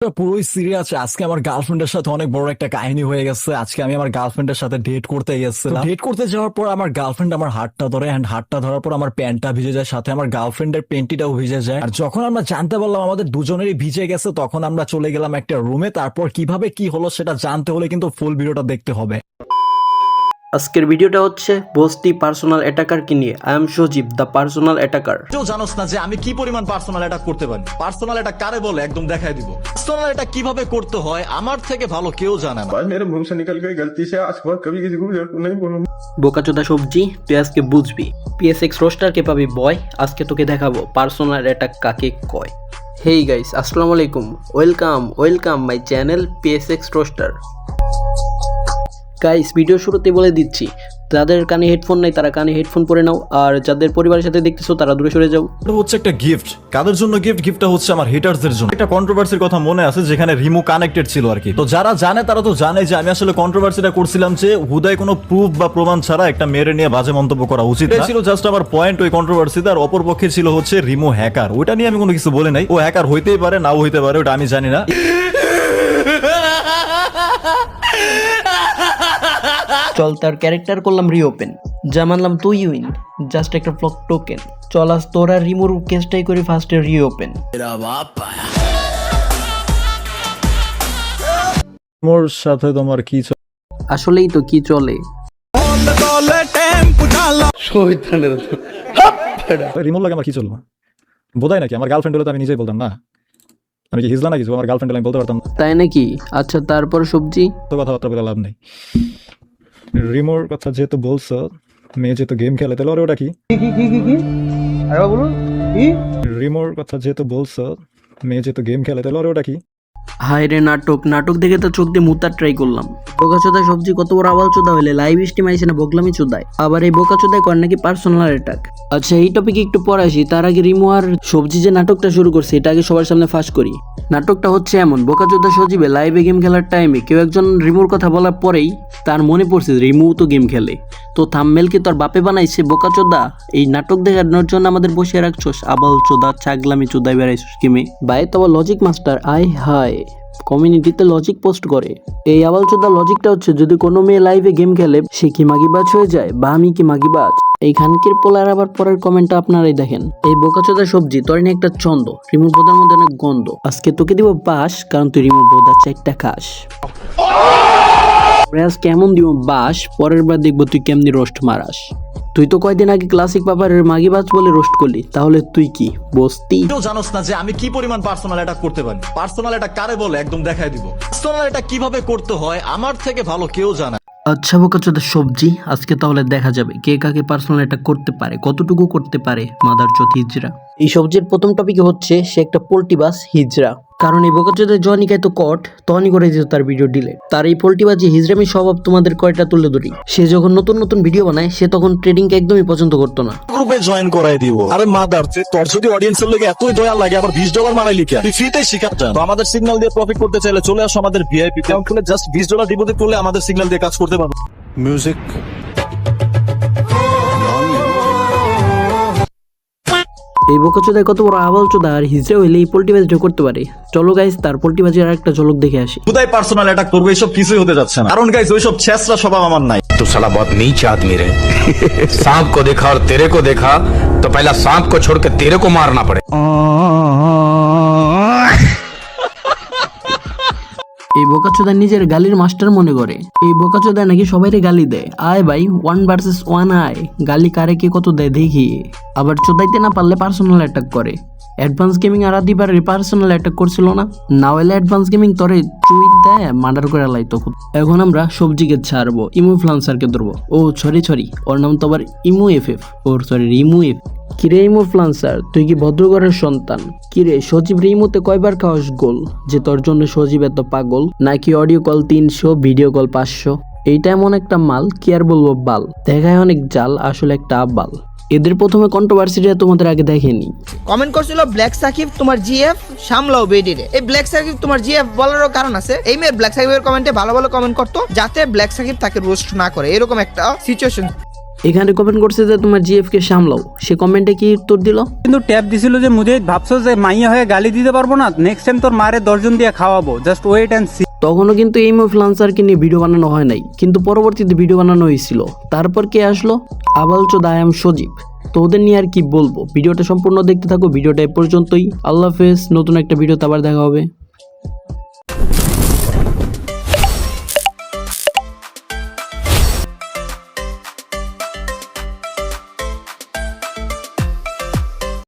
পুরোই সিরিয়াস। আজকে আমার গার্লফ্রেন্ডের সাথে অনেক বড় একটা কাহিনী হয়ে গেছে। আজকে আমি আমার গার্লফ্রেন্ডের সাথে ডেট করতে গেছিলাম। ডেট করতে যাওয়ার পর আমার গার্লফ্রেন্ড আমার হাতটা ধরে, এন্ড হাতটা ধরার পর আমার প্যান্টটা ভিজে যায়, সাথে আমার গার্লফ্রেন্ডের প্যান্টিটাও ভিজে যায়। আর যখন আমরা জানতে পারলাম আমাদের দুজনেরই ভিজে গেছে, তখন আমরা চলে গেলাম একটা রুমে। তারপর কিভাবে কি হলো সেটা জানতে হলে কিন্তু ফুল ভিডিওটা দেখতে হবে। আজকের ভিডিওটা হচ্ছে বস্তি পার্সোনাল অ্যাটাকারকে নিয়ে। I am Sajib, the personal attacker. কেউ জানোস না যে আমি কি পরিমাণ পার্সোনাল অ্যাটাক করতে পারি। পার্সোনাল অ্যাটাক কারে বলে একদম দেখাই দিব। পার্সোনাল অ্যাটাক কিভাবে করতে হয় আমার থেকে ভালো কেউ জানে না। भाई मेरे मुंह से निकल गई गलती से, आज के बाद कभी किसी को नहीं बोलूंगा। বোকাচোদা সবজি, তুই আজকে বুঝবি। PSX রোস্টারকে পাবি বয়, আজকে তোকে দেখাবো পার্সোনাল অ্যাটাক কাকে কয়। হেই গাইস, আসসালামু আলাইকুম, welcome my channel PSX roaster. Guys, video শুরুতে বলে দিচ্ছি, যাদের কানে হেডফোন নাই তারা কানে হেডফোন পরে নাও, আর যাদের পরিবারের সাথে দেখতেছো তারা দূরে সরে যাও। এটা হচ্ছে একটা গিফট। কাদের জন্য গিফট? গিফটটা হচ্ছে আমার হেটারসদের জন্য। একটা কন্ট্রোভার্সির কথা মনে আছে যেখানে রিমু কানেক্টেড ছিল আর কি। তো যারা জানে তারা তো জানে যে আমি আসলে কন্ট্রোভার্সিটা করছিলাম যে হুদায় কোনো প্রুফ বা প্রমাণ ছাড়া একটা মেয়ের নিয়ে বাজে মন্তব্য করা উচিত না। ছিল জাস্ট আমার পয়েন্ট ওই কন্ট্রোভার্সিতে। আর অপর পক্ষে ছিল হচ্ছে রিমু হ্যাকার। ওইটা নিয়ে আমি কোনো কিছু বলে নাই। ও হ্যাকার হইতেই পারে, নাও হইতে পারে, ওটা আমি জানি না। চল তার ক্যারেক্টার করলাম রিওপেন, যা মানলাম তুই উইন, জাস্ট একটা ফ্লক টোকেন। চল আজ তোরা রিমুর কেসটাই করি ফার্স্টে রিওপেন। মোর সাথে তোমার কি আসলেই তো কি চলে। রিমুর লাগে আমার কি চলবো বোধাই নাকি? আমার গার্লফ্রেন্ড হলে তো আমি নিজেই বলতাম না। আমি কি হিজলা নাকি? আমার গার্লফ্রেন্ড হলে আমি বলতে পারতাম না। তাই নাকি? আচ্ছা, তারপর সবজি। তো কথাবার্তা বলে লাভ নেই। রিমোর কথা যেহেতু বলছো, মেয়ে যেহেতু গেম খেলে, তাহলে ওর ওটা কি? রিমোর কথা যেহেতু বলছো, মেয়ে যেহেতু গেম খেলে, তাহলে ওর ওটা কি? হায় রে, নাটক দেখে তো চোখ দিয়ে মুতার ট্রাই করলাম। বোকাচোদা সবজি কত বড় আওয়াল চোদা হইলে লাইভ স্ট্রিম আইসে না বগলামি চোদায়। আবার এই বোকাচোদায় কর নাকি পার্সোনাল অ্যাটাক। আচ্ছা, এই টপিকে একটু পরে আসি। তার আগে রিমু আর সবজি যে নাটকটা শুরু করছে এটা আগে সবার সামনে ফাঁস করি। নাটকটা হচ্ছে এমন, বোকাচোদা সজীবে লাইভে গেম খেলার টাইমে কেউ একজন রিমুর কথা বলার পরেই তার মনে পড়ছে রিমু তো গেম খেলে। তো থাম্বনেলকে তোর বাপে বানাইছে বোকাচোদা। এই নাটক দেখানোর জন্য আমাদের বসে রাখছোস আবাল চোদা, ছাগলামি চোদায় বেড়াইছোস গেমে। ভাই তবে লজিক মাস্টার আয় হায় কমিউনিটিতে লজিক পোস্ট করে। এই আবালচোদা লজিকটা হচ্ছে, যদি কোনো মেয়ে লাইভে গেম খেলে সে কি মাগিবাজ হয়ে যায়, বা আমি কি মাগিবাজ? এই খানকির পোলার আবার পরের কমেন্টটা আপনারাই দেখেন। এই বোকাচোদা সবজি, তোর নিয়ে একটা চন্দ, রিমুর বোদার মধ্যে অনেক গন্ধ। আজকে তোকে দিব বাস, কারণ তুই রিমুর বোদার চারটা খাস। কেমন দিব বাস, পরের বার দেখবো তুই কেমনি রোস্ট মারাস। তুই তো কয়দিন আগে ক্লাসিক পাপারের মাগিবাজ বলে রোস্ট করলি, তাহলে তুই কি বস্তি? কেউ জানোস না যে আমি কি পরিমাণ পার্সোনাল অ্যাটাক করতে পারি। পার্সোনাল অ্যাটাক কারে বলে একদম দেখাই দিব। পার্সোনাল অ্যাটাক কিভাবে করতে হয় আমার থেকে ভালো কেউ জানে। আচ্ছা বোকাচোদা সবজি, আজকে তাহলে দেখা যাবে কে কাকে পার্সোনাল অ্যাটাক করতে পারে, কতটুকু করতে পারে মাদার চোদ হিজরা। এই সবজির প্রথম টপিক হচ্ছে সে একটা পোল্টিবাস হিজরা। কারণ এই বোকাচোদার জনিকায় তো কট তখনই করে দিত তার ভিডিও ডিলেট। তার এই পোল্টিবাজি হিজরামি স্বভাব তোমাদের কয়টা তুলে ধরি। সে যখন নতুন ভিডিও বানায় সে তখন ট্রেডিংকে একদমই পছন্দ করতো না। গ্রুপে জয়েন করাই দিব। আরে মাদার, তোর যদি অডিয়েন্সের লোকে এতই দয়া লাগে আবার $20 মানাইলি কেন? তুই ফ্রিতে শিখার চান। তো আমাদের সিগন্যাল দিয়ে প্রফিট করতে চাইলে চলে আসো আমাদের ভিআইপি অ্যাকাউন্ট খুলে জাস্ট $20 ডিপোজিট করলে আমাদের সিগন্যাল দিয়ে কাজ করতে পারবো। মিউজিক এই বোকাচোদায় কত বড় আবাল চোদা, আর হিজরা হইলে এই পোল্টিবাজিটা করতে পারে। চলো গাইস, তার পোল্টিবাজির আর একটা ঝলক দেখে আসি। হুদাই পার্সোনাল অ্যাটাক করবো এসব কিছুই হতে যাচ্ছে না। কারণ গাইস ওইসব ছেঁচড়া স্বভাব আমার নাই। तो साला बहुत नीच आदमी रहे। सांप को देखा और तेरे को देखा तो पहला सांप को छोड़ के तेरे को मारना पड़े। এই বোকাচোদা নিজের গালির মাস্টার মনে করে। এই বোকাচোদা নাকি সবাইরে গালি দেয়। আয় ভাই 1 ভার্সেস 1 আয়, গালি কারে কে কত দেয় দেখি। আবার চোদাইতে না পারলে পার্সোনাল অ্যাটাক করে। অ্যাডভান্স গেমিং আর আদিবার পার্সোনাল অ্যাটাক করছিল না হলে অ্যাডভান্স গেমিং তোরে চুইট দেয় মার্ডার করে লাইতো। এখন আমরা সবজিকে ছাড়বো, ইমোফ্লান্সারকে ধরবো। ও সরি, ওর নাম তো আবার ইমো এফএফ, ওর সরি রিমু এফ। কিরে ইমোফ্লান্সার, তুই কি ভদ্রঘরের সন্তান? কিরে সজীব রিমুতে কয়বার খাওয়াস গোল যে তোর জন্য সজীব এত পাগল? নাকি অডিও কল 300 ভিডিও কল 500? এইটা এমন একটা মাল, কি আর বলবো বাল, দেখায় অনেক জাল, আসলে একটা আবাল। এদের প্রথমে কন্ট্রোভার্সিটা তোমাদের আগে দেখেনি। কমেন্ট করছিল ব্ল্যাক সাকিব তোমার জিএফ সামলাও বেডিরে। এই ব্ল্যাক সাকিব তোমার জিএফ বলারও কারণ আছে। এই মেয়ের ব্ল্যাক সাকিবের কমেন্টে ভালো কমেন্ট করতো যাতে ব্ল্যাক সাকিব তাকে রোস্ট না করে, এরকম একটা সিচুয়েশন এখানে কমেন্ট করছে যে তোমার জিএফ কে সামলাও, সে কমেন্টে কি উত্তর দিল? কিন্তু ট্যাপ দিছিল যে মুজাহিদ ভাবছো যে মাইয়া হয়ে গালি দিতে পারবো না, নেক্সট টাইম তোর মারে 10 জন দিয়ে খাওয়াবো, জাস্ট ওয়েট অ্যান্ড সি। তখনও কিন্তু এই ইনফ্লুয়েন্সারকে নিয়ে ভিডিও বানানো হয় নাই, কিন্তু পরবর্তীতে ভিডিও বানানো হয়েছিল। তারপর কে আসলো? আবালচোদ আই এম সজীব। তো ওদের নিয়ে আর কি বলবো, ভিডিওটা সম্পূর্ণ দেখতে থাকো। ভিডিওটা এ পর্যন্তই। আল্লাহ হাফেজ, নতুন একটা ভিডিওতে আবার দেখা হবে।